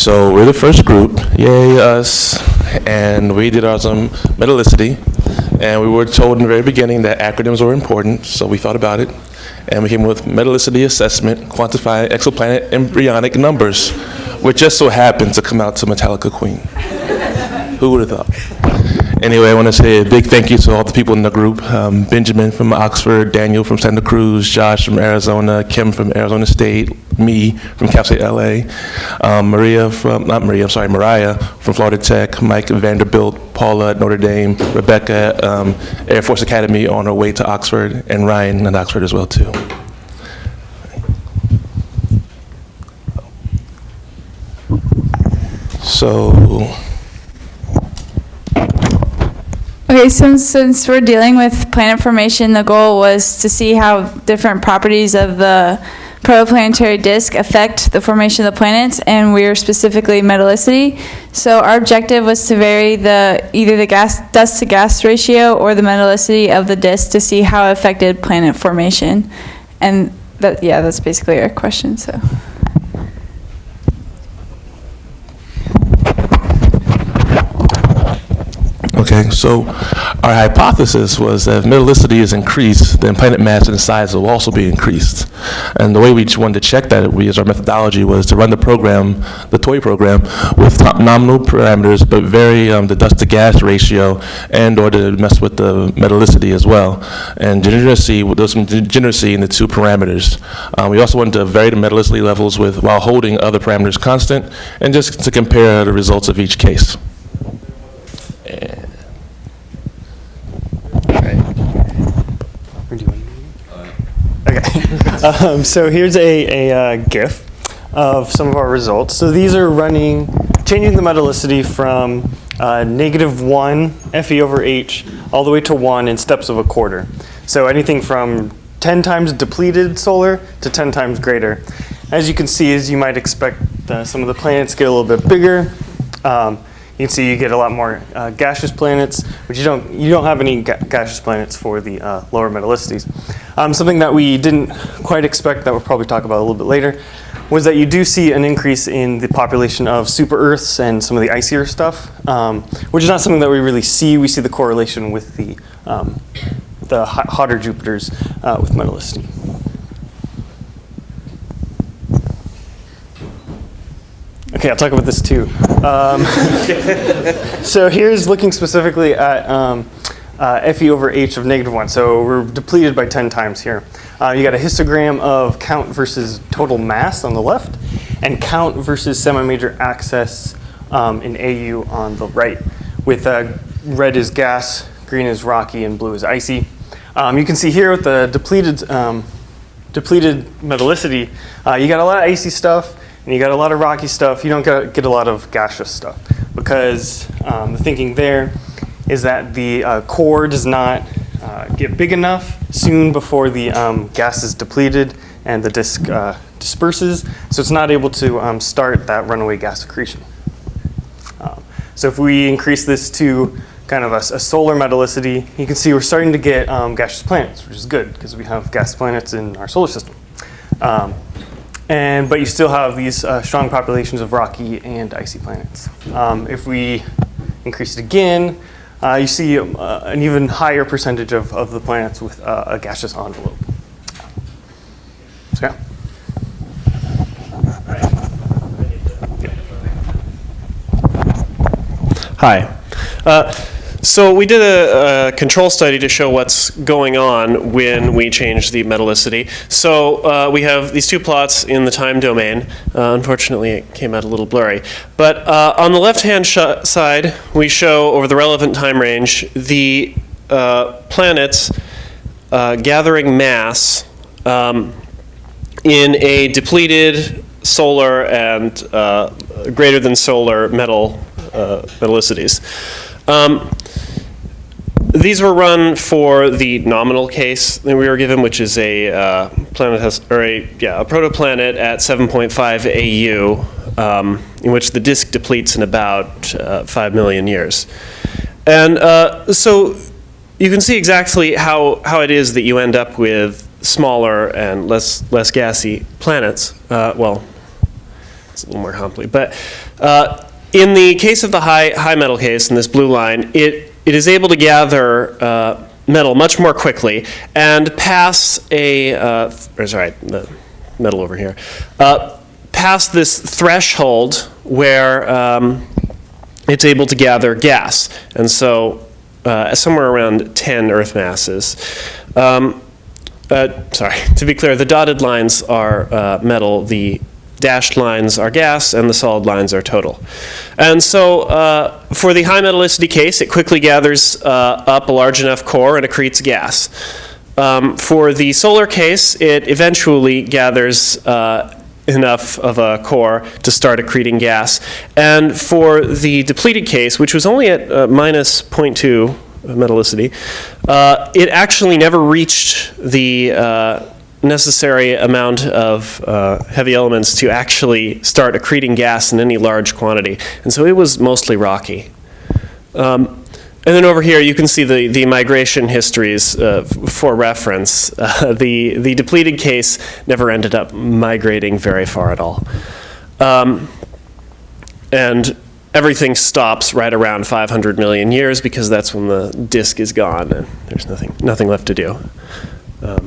So we're the first group, yay us, and we did ours on Metallicity, and we were told in the very beginning that acronyms were important, so we thought about it, and we came up with Metallicity Assessment, Quantify Exoplanet Embryonic Numbers, which just so happened to come out to Metallica Queen. Who would have thought? Anyway, I want to say a big thank you to all the people in the group. Benjamin from Oxford, Daniel from Santa Cruz, Josh from Arizona, Kim from Arizona State, me from Cal State LA, Mariah from Florida Tech, Mike at Vanderbilt, Paula at Notre Dame, Rebecca at Air Force Academy on her way to Oxford, and Ryan at Oxford as well too. So, okay, since we're dealing with planet formation, the goal was to see how different properties of the protoplanetary disk affect the formation of the planets, and we were specifically metallicity. So our objective was to vary either the dust to gas ratio or the metallicity of the disk to see how it affected planet formation. And that's basically our question. So. Okay, so our hypothesis was that if metallicity is increased, then planet mass and size will also be increased. And the way we wanted to check that, our methodology was to run the program, the toy program, with nominal parameters, but vary the dust to gas ratio and or to mess with the metallicity as well. And degeneracy, there's some degeneracy in the two parameters. We also wanted to vary the metallicity levels while holding other parameters constant, and just to compare the results of each case. Okay, so here's a GIF of some of our results. So these are changing the metallicity from -1 Fe over H all the way to 1 in steps of a quarter. So anything from 10 times depleted solar to 10 times greater. As you can see, as you might expect, some of the planets get a little bit bigger. You can see you get a lot more gaseous planets, but you don't have any gaseous planets for the lower metallicities. Something that we didn't quite expect, that we'll probably talk about a little bit later, was that you do see an increase in the population of super Earths and some of the icier stuff, which is not something that we really see. We see the correlation with the hotter Jupiters with metallicity. Okay, I'll talk about this too. So here's looking specifically at Fe over H of -1. So we're depleted by 10 times here. You got a histogram of count versus total mass on the left, and count versus semi-major access in AU on the right, with red is gas, green is rocky, and blue is icy. You can see here with the depleted metallicity, you got a lot of icy stuff, and you got a lot of rocky stuff. You don't get a lot of gaseous stuff, because the thinking there is that the core does not get big enough soon before the gas is depleted and the disk disperses, so it's not able to start that runaway gas accretion. So if we increase this to kind of a solar metallicity, you can see we're starting to get gaseous planets, which is good because we have gas planets in our solar system. But you still have these strong populations of rocky and icy planets. If we increase it again, you see an even higher percentage of the planets with a gaseous envelope. So, yeah. Hi. So we did a control study to show what's going on when we change the metallicity. So we have these two plots in the time domain. Unfortunately, it came out a little blurry. But on the left-hand side, we show over the relevant time range the planets gathering mass in a depleted solar and greater than solar metallicities. These were run for the nominal case that we were given, which is a a protoplanet at 7.5 AU, in which the disk depletes in about 5 million years. And so you can see exactly how it is that you end up with smaller and less gassy planets. it's a little more complicated. But in the case of the high metal case, in this blue line, it is able to gather metal much more quickly and pass the metal over here, past this threshold where it's able to gather gas. And so somewhere around 10 Earth masses. To be clear, the dotted lines are metal, the dashed lines are gas, and the solid lines are total. And so for the high metallicity case, it quickly gathers up a large enough core and accretes gas. For the solar case, it eventually gathers enough of a core to start accreting gas. And for the depleted case, which was only at minus 0.2 metallicity, it actually never reached the necessary amount of heavy elements to actually start accreting gas in any large quantity. And so it was mostly rocky. And then over here, you can see the migration histories for reference. The depleted case never ended up migrating very far at all. And everything stops right around 500 million years because that's when the disk is gone and there's nothing left to do. There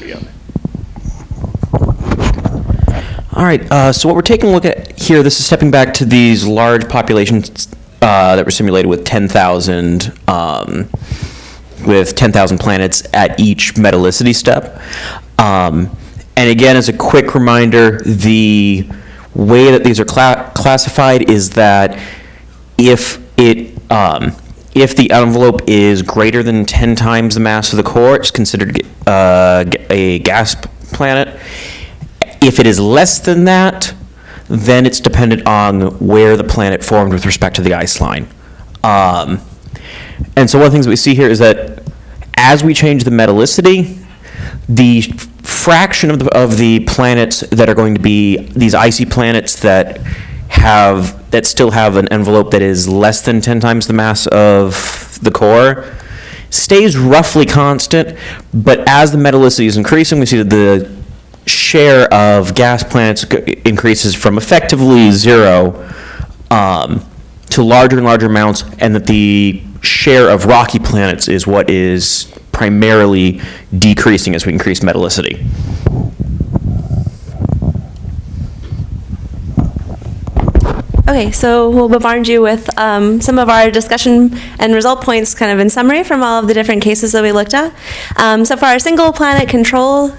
we go. All right, so what we're taking a look at here, this is stepping back to these large populations that were simulated with 10,000 planets at each metallicity step. And again, as a quick reminder, the way that these are classified is that if the envelope is greater than 10 times the mass of the core, it's considered a gas planet. If it is less than that, then it's dependent on where the planet formed with respect to the ice line. And so one of the things that we see here is that as we change the metallicity, the fraction of the planets that are going to be these icy planets that still have an envelope that is less than 10 times the mass of the core stays roughly constant, but as the metallicity is increasing, we see that the share of gas planets increases from effectively 0 to larger and larger amounts, and that the share of rocky planets is what is primarily decreasing as we increase metallicity. Okay, so we'll bombard you with some of our discussion and result points kind of in summary from all of the different cases that we looked at. So for our single planet control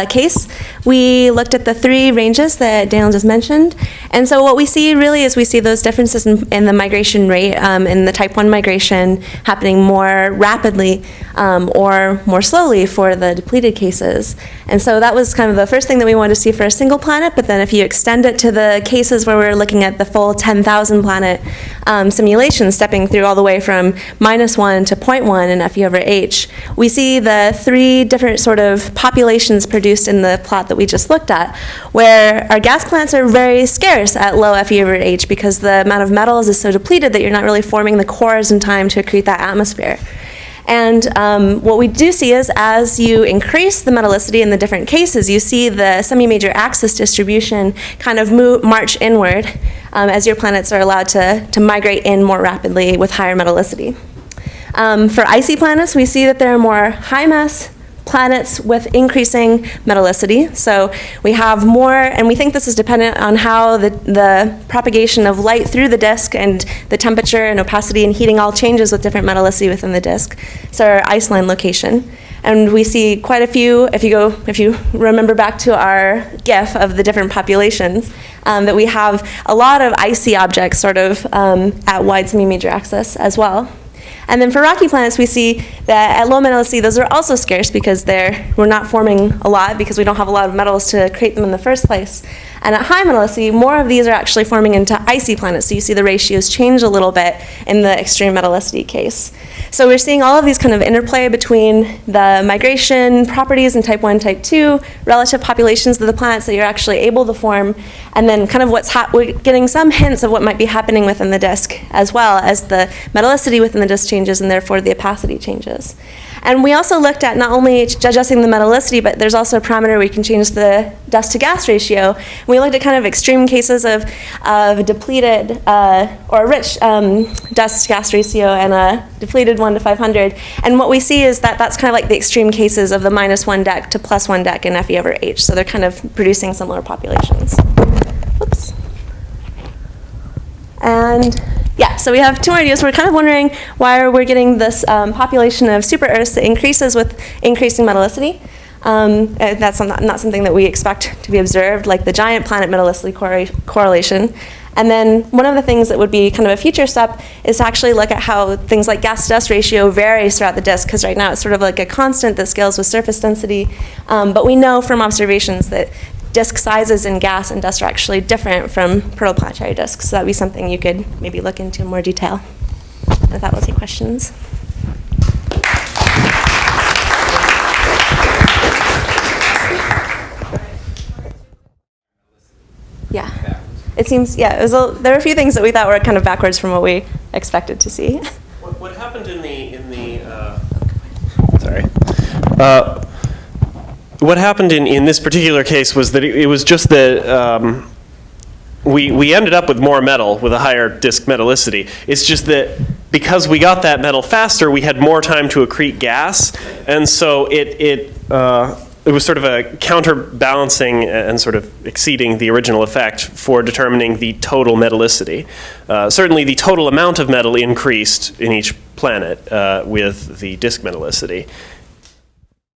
case, we looked at the 3 ranges that Daniel just mentioned. And so what we see really is we see those differences in the migration rate, in the type 1 migration happening more rapidly or more slowly for the depleted cases. And so that was kind of the first thing that we wanted to see for a single planet, but then if you extend it to the cases where we're looking at the full 10,000 planet simulation, stepping through all the way from -1 to 0.1 in FE over H, we see the 3 different sort of populations produced in the plot that we just looked at, where our gas planets are very scarce at low FE over H because the amount of metals is so depleted that you're not really forming the cores in time to accrete that atmosphere. And what we do see is as you increase the metallicity in the different cases, you see the semi-major axis distribution kind of march inward as your planets are allowed to migrate in more rapidly with higher metallicity. For icy planets, we see that there are more high mass planets with increasing metallicity. So we have more, and we think this is dependent on how the propagation of light through the disk and the temperature and opacity and heating all changes with different metallicity within the disk. So our ice line location. And we see quite a few, if you remember back to our GIF of the different populations, that we have a lot of icy objects sort of at wide semi-major axis as well. And then for rocky planets, we see that at low metallicity, those are also scarce because we're not forming a lot because we don't have a lot of metals to create them in the first place. And at high metallicity, more of these are actually forming into icy planets. So you see the ratios change a little bit in the extreme metallicity case. So we're seeing all of these kind of interplay between the migration properties in type 1, type 2, relative populations of the planets that you're actually able to form, and then kind of we're getting some hints of what might be happening within the disk as well as the metallicity within the disk changes and therefore the opacity changes. And we also looked at not only adjusting the metallicity, but there's also a parameter we can change the dust to gas ratio. We looked at kind of extreme cases of depleted or rich dust to gas ratio and a depleted 1 to 500. And what we see is that that's kind of like the extreme cases of the -1 dec to +1 dec in FE over H. So they're kind of producing similar populations. Whoops. And yeah, so we have two more ideas. We're kind of wondering why we're getting this population of super Earths that increases with increasing metallicity. That's not something that we expect to be observed, like the giant planet metallicity correlation. And then one of the things that would be kind of a future step is to actually look at how things like gas-to-dust ratio varies throughout the disk, because right now it's sort of like a constant that scales with surface density. But we know from observations that disk sizes in gas and dust are actually different from protoplanetary disks. So that would be something you could maybe look into in more detail. With that, we'll take questions. Yeah. It seems, yeah, there were a few things that we thought were kind of backwards from what we expected to see. What happened what happened in this particular case was that it was just that we ended up with more metal with a higher disk metallicity. It's just that because we got that metal faster, we had more time to accrete gas, and so it was sort of a counterbalancing and sort of exceeding the original effect for determining the total metallicity. Certainly the total amount of metal increased in each planet with the disk metallicity.